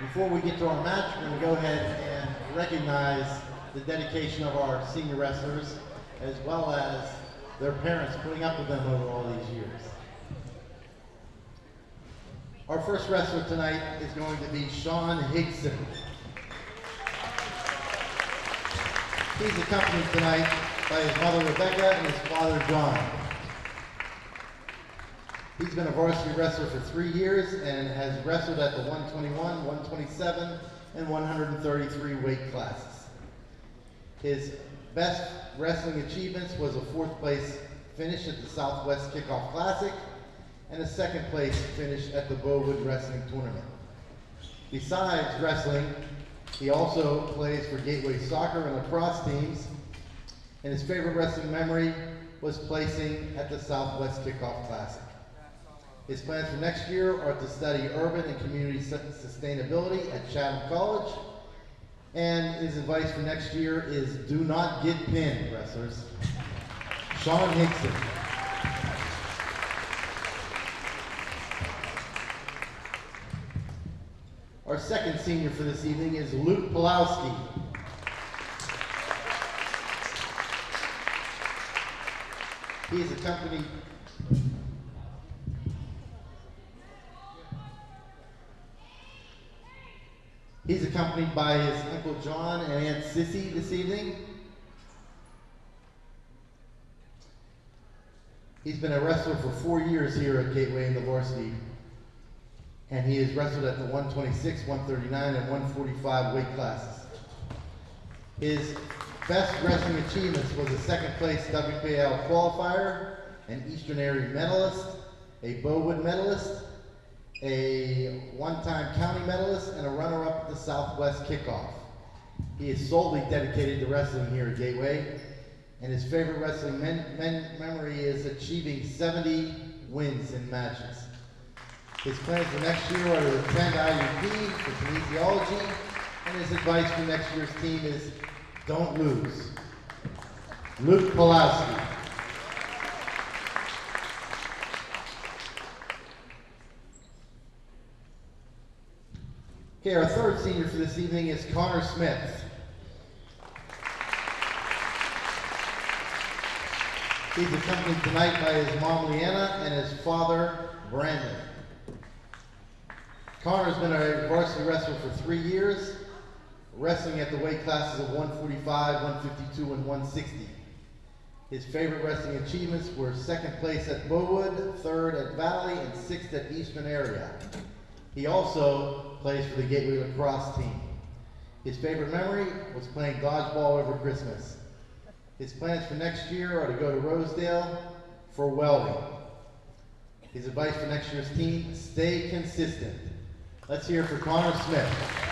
Before we get to our match, we're going to go ahead and recognize the dedication of our senior wrestlers, as well as their parents putting up with them over all these years. Our first wrestler tonight is going to be Sean Higson. He's accompanied tonight by his mother Rebecca and his father John. He's been a varsity wrestler for 3 years and has wrestled at the 121, 127, and 133 weight classes. His best wrestling achievements was a 4th place finish at the Southwest Kickoff Classic and a 2nd place finish at the Bowwood Wrestling Tournament. Besides wrestling, he also plays for Gateway Soccer and lacrosse teams, and his favorite wrestling memory was placing at the Southwest Kickoff Classic. His plans for next year are to study urban and community sustainability at Chatham College, and his advice for next year is do not get pinned, wrestlers. Sean Higson. Our second senior for this evening is Luke Pawlowski. He is accompanied by his Uncle John and Aunt Sissy this evening. He's been a wrestler for 4 years here at Gateway in the varsity, and he has wrestled at the 126, 139, and 145 weight classes. His best wrestling achievements was a 2nd place WPL qualifier, an Eastern Area medalist, a Bowwood medalist, a 1-time county medalist, and a runner-up at the Southwest Kickoff. He is solely dedicated to wrestling here at Gateway, and his favorite wrestling memory is achieving 70 wins in matches. His plans for next year are to attend IUP for kinesiology, and his advice for next year's team is don't lose. Luke Pawlowski. Okay, our third senior for this evening is Connor Smith. He's accompanied tonight by his mom Leanna and his father Brandon. Connor's been a varsity wrestler for 3 years, wrestling at the weight classes of 145, 152, and 160. His favorite wrestling achievements were 2nd place at Bowwood, 3rd at Valley, and 6th at Eastern Area. He also plays for the Gateway lacrosse team. His favorite memory was playing dodgeball over Christmas. His plans for next year are to go to Rosedale for welding. His advice for next year's team, stay consistent. Let's hear for Connor Smith.